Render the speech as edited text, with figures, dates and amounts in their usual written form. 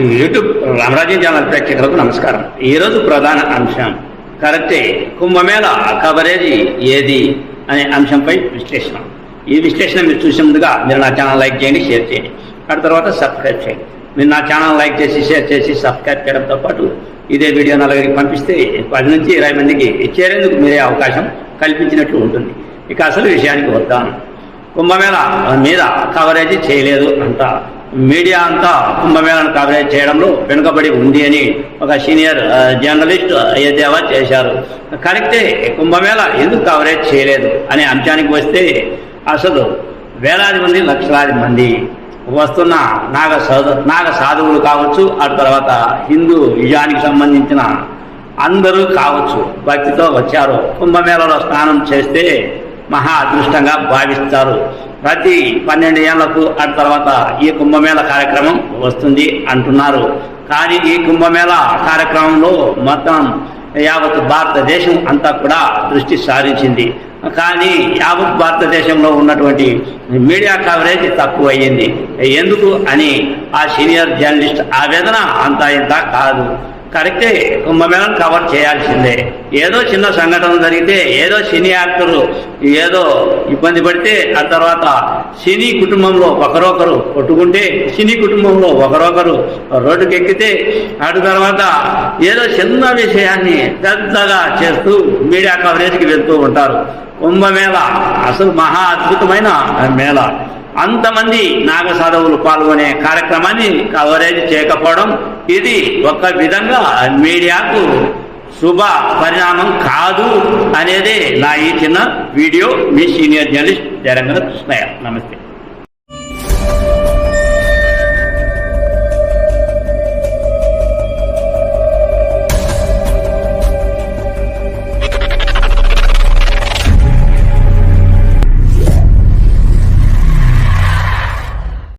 YouTube రామరాజ్యం channel ప్రేక్షకులకు నమస్కారం. ఈరోజు ప్రధాన అంశం కరెక్టే, కుంభమేళ కవరేజీ ఏది అనే అంశంపై విశ్లేషణ. ఈ విశ్లేషణ మీరు చూసే ముందుగా మీరు నా ఛానల్ లైక్ చేయండి, షేర్ చేయండి, ఆ తర్వాత సబ్స్క్రైబ్ చేయండి. మీరు నా ఛానల్ లైక్ చేసి షేర్ చేసి సబ్స్క్రైబ్ చేయడంతో పాటు ఇదే వీడియో నలుగురికి పంపిస్తే 10 నుంచి 20 మందికి చేరేందుకు మీరే అవకాశం కల్పించినట్లు ఉంటుంది. ఇక అసలు విషయానికి వద్దాం. కుంభమేళ మీద కవరేజీ చేయలేదు అంట. మీడియా అంతా కుంభమేళను కవరేజ్ చేయడంలో వెనుకబడి ఉంది అని ఒక సీనియర్ జర్నలిస్ట్ ఎద్దేవా చేశారు. కరెక్టే, కుంభమేళ ఎందుకు కవరేజ్ చేయలేదు అనే అంశానికి వస్తే అసలు వేలాది మంది లక్షలాది మంది వస్తున్న నాగ సాధువులు కావచ్చు, ఆ తర్వాత హిందూ నిజానికి సంబంధించిన అందరూ కావచ్చు, భక్తితో వచ్చారు. కుంభమేళలో స్నానం చేస్తే మహా అదృష్టంగా భావిస్తారు. ప్రతి 12 ఏళ్లకు ఆ తర్వాత ఈ కుంభమేళ కార్యక్రమం వస్తుంది అంటున్నారు. కానీ ఈ కుంభమేళ కార్యక్రమంలో మొత్తం యావత్ భారతదేశం అంతా కూడా దృష్టి సారించింది. కానీ యావత్ భారతదేశంలో ఉన్నటువంటి మీడియా కవరేజ్ తక్కువ అయ్యింది. ఎందుకు అని ఆ సీనియర్ జర్నలిస్ట్ ఆవేదన అంతా ఇంత కాదు. కరెక్టే, కుంభమేళను కవర్ చేయాల్సిందే. ఏదో చిన్న సంఘటన జరిగితే ఏదో సినీ యాక్టరు ఏదో ఇబ్బంది పడితే ఆ తర్వాత సినీ కుటుంబంలో ఒకరొకరు కొట్టుకుంటే సినీ కుటుంబంలో ఒకరొకరు రోడ్డుకి ఎక్కితే అటు తర్వాత ఏదో చిన్న విషయాన్ని పెద్దగా చేస్తూ మీడియా కవరేజ్కి వెళ్తూ ఉంటారు. కుంభమేళ అసలు మహా అద్భుతమైన మేళ. అంతమంది నాగ సాధవులు పాల్గొనే కార్యక్రమాన్ని కవరేజ్ చేయకపోవడం ఇది ఒక విధంగా మీడియాకు శుభ పరిణామం కాదు అనేదే నా ఈ చిన్న వీడియో. మీ సీనియర్ జర్నలిస్ట్ జరంగల కృష్ణయ్య. నమస్తే.